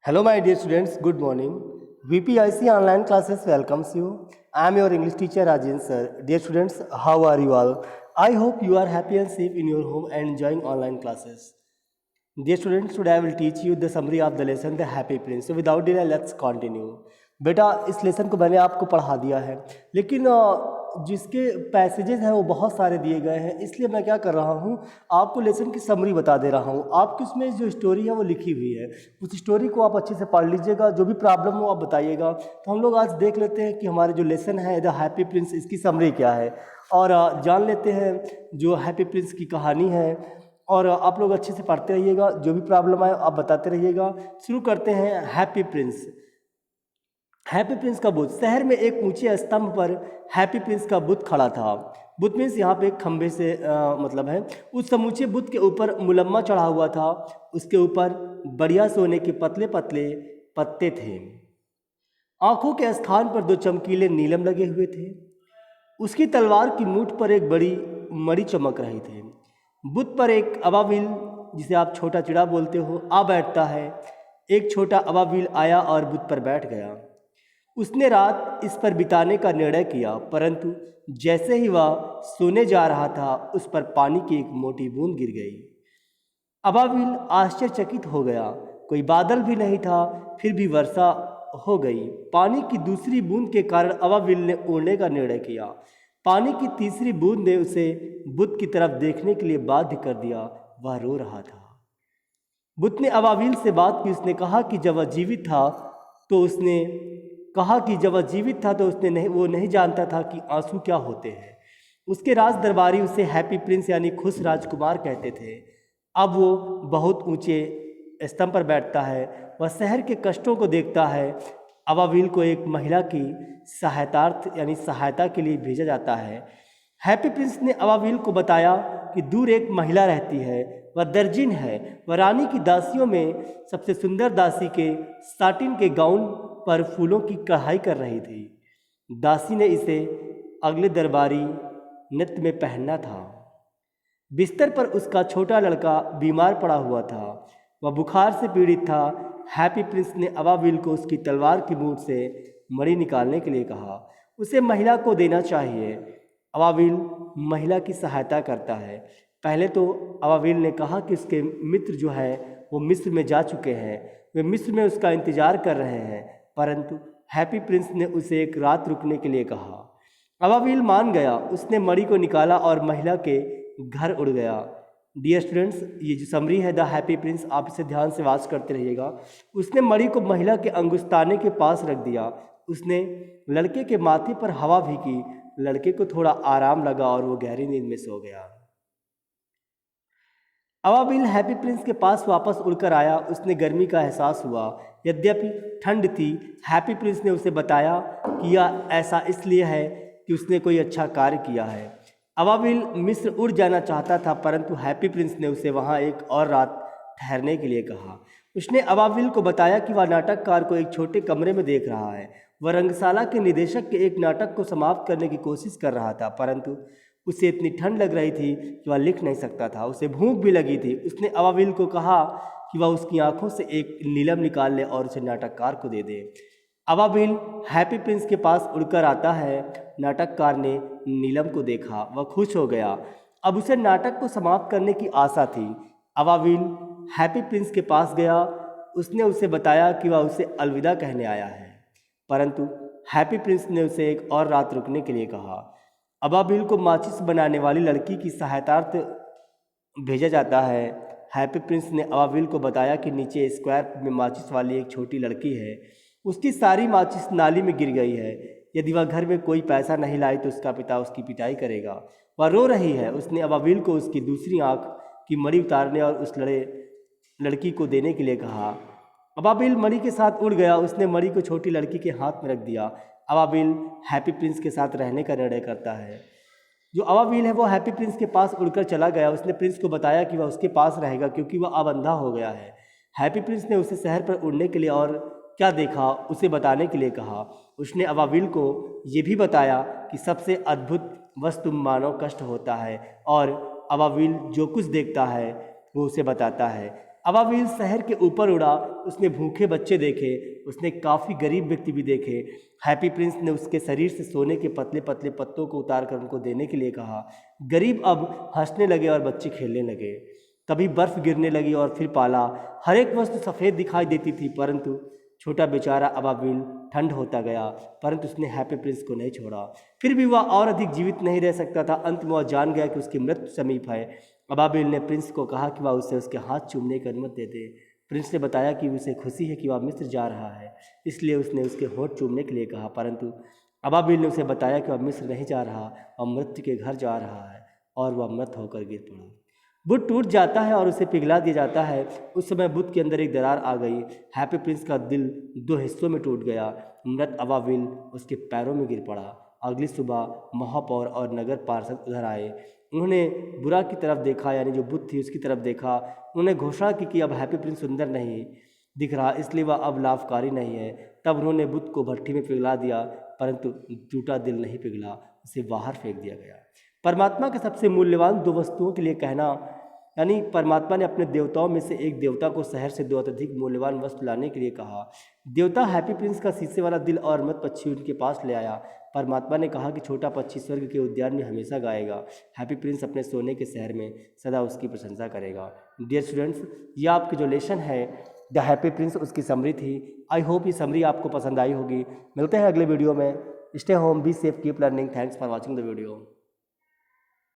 Hello, my dear students. Good morning. VPIC online classes welcomes you. I am your English teacher Rajan sir. Dear students, how are you all? I hope you are happy and safe in your home and enjoying online classes. Dear students, today I will teach you the summary of the lesson, The Happy Prince. So without delay, let's continue. बेटा इस lesson को मैंने आपको पढ़ा दिया है, लेकिन जिसके पैसेजेस हैं वो बहुत सारे दिए गए हैं, इसलिए मैं क्या कर रहा हूँ, आपको लेसन की समरी बता दे रहा हूँ। आपकी उसमें जो स्टोरी है वो लिखी हुई है, उस स्टोरी को आप अच्छे से पढ़ लीजिएगा। जो भी प्रॉब्लम हो आप बताइएगा। तो हम लोग आज देख लेते हैं कि हमारे जो लेसन है द हैप्पी प्रिंस, इसकी समरी क्या है, और जान लेते हैं जो हैप्पी प्रिंस की कहानी है। और आप लोग अच्छे से पढ़ते रहिएगा, जो भी प्रॉब्लम आए आप बताते रहिएगा। शुरू करते हैं। Happy Prince. हैप्पी प्रिंस का बुत। शहर में एक ऊंचे स्तंभ पर हैप्पी प्रिंस का बुत खड़ा था। बुत मीन्स यहाँ पे एक खंभे से मतलब है। उस समूचे बुत के ऊपर मुलम्मा चढ़ा हुआ था। उसके ऊपर बढ़िया सोने के पतले पतले पत्ते थे। आंखों के स्थान पर दो चमकीले नीलम लगे हुए थे। उसकी तलवार की मूठ पर एक बड़ी मणि चमक रही थी। बुत पर एक अबाबिल, जिसे आप छोटा चिड़ा बोलते हो, आ बैठता है। एक छोटा अबाबिल आया और बुत पर बैठ गया। उसने रात इस पर बिताने का निर्णय किया, परंतु जैसे ही वह सोने जा रहा था उस पर पानी की एक मोटी बूंद गिर गई। अबाबिल आश्चर्यचकित हो गया। कोई बादल भी नहीं था, फिर भी वर्षा हो गई। पानी की दूसरी बूंद के कारण अबाबिल ने उड़ने का निर्णय किया। पानी की तीसरी बूंद ने उसे बुत की तरफ देखने के लिए बाध्य कर दिया। वह रो रहा था। बुत ने अबाबिल से बात की। उसने कहा कि जब वह जीवित था तो उसने वो नहीं जानता था कि आंसू क्या होते हैं। उसके राज दरबारी उसे हैप्पी प्रिंस यानी खुश राजकुमार कहते थे। अब वो बहुत ऊंचे स्तंभ पर बैठता है। वह शहर के कष्टों को देखता है। अबाबिल को एक महिला की सहायता के लिए भेजा जाता है। हैप्पी प्रिंस ने अबाबिल को बताया कि दूर एक महिला रहती है। वह दर्जिन है। वह रानी की दासियों में सबसे सुंदर दासी के साटिन के गाउन पर फूलों की कढ़ाई कर रही थी। दासी ने इसे अगले दरबारी नृत्य में पहनना था। बिस्तर पर उसका छोटा लड़का बीमार पड़ा हुआ था। वह बुखार से पीड़ित था। हैप्पी प्रिंस ने अबाबिल को उसकी तलवार की मूठ से मणि निकालने के लिए कहा। उसे महिला को देना चाहिए। अबाबिल महिला की सहायता करता है। पहले तो अबाबिल ने कहा कि उसके मित्र जो है वो मिस्र में जा चुके हैं, वे मिस्र में उसका इंतजार कर रहे हैं, परंतु हैप्पी प्रिंस ने उसे एक रात रुकने के लिए कहा। अबाबिल मान गया। उसने मणि को निकाला और महिला के घर उड़ गया। डियर स्टूडेंट्स, ये जो समरी है द हैप्पी प्रिंस, आप इसे ध्यान से वाच करते रहिएगा। उसने मणि को महिला के अंगुस्ताने के पास रख दिया। उसने लड़के के माथे पर हवा भी की। लड़के को थोड़ा आराम लगा और वो गहरी नींद में सो गया। अबाबिल हैप्पी प्रिंस के पास वापस उड़कर आया। उसने गर्मी का एहसास हुआ। यद्यपि ठंड थी, हैप्पी प्रिंस ने उसे बताया कि यह ऐसा इसलिए है कि उसने कोई अच्छा कार्य किया है। अबाबिल मिस्र उड़ जाना चाहता था, परंतु हैप्पी प्रिंस ने उसे वहाँ एक और रात ठहरने के लिए कहा। उसने अबाबिल को बताया कि वह नाटककार को एक छोटे कमरे में देख रहा है। वह रंगशाला के निदेशक के एक नाटक को समाप्त करने की कोशिश कर रहा था, परंतु उसे इतनी ठंड लग रही थी कि वह लिख नहीं सकता था। उसे भूख भी लगी थी। उसने अबाबिल को कहा कि वह उसकी आंखों से एक नीलम निकाल ले और उसे नाटककार को दे दे। अबाबिल हैप्पी प्रिंस के पास उड़कर आता है। नाटककार ने नीलम को देखा, वह खुश हो गया। अब उसे नाटक को समाप्त करने की आशा थी। अबाबिल हैप्पी प्रिंस के पास गया। उसने उसे बताया कि वह उसे अलविदा कहने आया है, परंतु हैप्पी प्रिंस ने उसे एक और रात रुकने के लिए कहा। अबाबिल को माचिस बनाने वाली लड़की की सहायतार्थ भेजा जाता है। हैप्पी प्रिंस ने अबाबिल को बताया कि नीचे स्क्वायर में माचिस वाली एक छोटी लड़की है। उसकी सारी माचिस नाली में गिर गई है। यदि वह घर में कोई पैसा नहीं लाई तो उसका पिता उसकी पिटाई करेगा। वह रो रही है। उसने अबाबिल को उसकी दूसरी आंख की मणि उतारने और उस लड़की को देने के लिए कहा। अबाबिल मणि के साथ उड़ गया। उसने मणि को छोटी लड़की के हाथ में रख दिया। अबाबिल हैप्पी प्रिंस के साथ रहने का निर्णय करता है। जो अबाबिल है वो हैप्पी प्रिंस के पास उड़कर चला गया। उसने प्रिंस को बताया कि वह उसके पास रहेगा क्योंकि वह अब अंधा हो गया है। हैप्पी प्रिंस ने उसे शहर पर उड़ने के लिए और क्या देखा उसे बताने के लिए कहा। उसने अबाबिल को ये भी बताया कि सबसे अद्भुत वस्तु मानव कष्ट होता है, और अबाबिल जो कुछ देखता है वो उसे बताता है। अबाबिल शहर के ऊपर उड़ा। उसने भूखे बच्चे देखे, उसने काफ़ी गरीब व्यक्ति भी देखे। हैप्पी प्रिंस ने उसके शरीर से सोने के पतले पतले पत्तों को उतार कर उनको देने के लिए कहा। गरीब अब हंसने लगे और बच्चे खेलने लगे। कभी बर्फ गिरने लगी और फिर पाला। हर एक वस्तु सफ़ेद दिखाई देती थी, परंतु छोटा बेचारा अबाबिल ठंड होता गया। परंतु उसने हैप्पी प्रिंस को नहीं छोड़ा। फिर भी वह और अधिक जीवित नहीं रह सकता था। अंत में वह जान गया कि उसकी मृत्यु समीप है। अबाबिल ने प्रिंस को कहा कि वह उसे उसके हाथ चूमने की अनुमति दे दे। प्रिंस ने बताया कि उसे खुशी है कि वह मिस्र जा रहा है, इसलिए उसने उसके होंठ चूमने के लिए कहा। परंतु अबाबिल ने उसे बताया कि वह मिस्र नहीं जा रहा, वह मृत्यु के घर जा रहा है, और वह मृत होकर गिर पड़ा। बुत टूट जाता है और उसे पिघला दिया जाता है। उस समय बुत के अंदर एक दरार आ गई। हैप्पी प्रिंस का दिल दो हिस्सों में टूट गया। मृत अबाबिल उसके पैरों में गिर पड़ा। अगली सुबह महापौर और नगर पार्षद उधर आए। उन्होंने बुरा की तरफ देखा, यानी जो बुत थी उसकी तरफ देखा। उन्होंने घोषणा की कि अब हैप्पी प्रिंस सुंदर नहीं दिख रहा, इसलिए वह अब लाभकारी नहीं है। तब उन्होंने बुत को भट्टी में पिघला दिया, परंतु टूटा दिल नहीं पिघला, उसे बाहर फेंक दिया गया। परमात्मा के सबसे मूल्यवान दो वस्तुओं के लिए कहना, यानी परमात्मा ने अपने देवताओं में से एक देवता को शहर से दो अत्यधिक मूल्यवान वस्तु लाने के लिए कहा। देवता हैप्पी प्रिंस का शीशे वाला दिल और मृत पक्षी उनके पास ले आया। परमात्मा ने कहा कि छोटा पक्षी स्वर्ग के उद्यान में हमेशा गाएगा। हैप्पी प्रिंस अपने सोने के शहर में सदा उसकी प्रशंसा करेगा। डियर स्टूडेंट्स, ये आपकी जो लेसन है द हैप्पी प्रिंस, उसकी समरी थी। आई होप ये समरी आपको पसंद आई होगी। मिलते हैं अगले वीडियो में। Stay home, be safe, keep learning. Thanks for watching the video.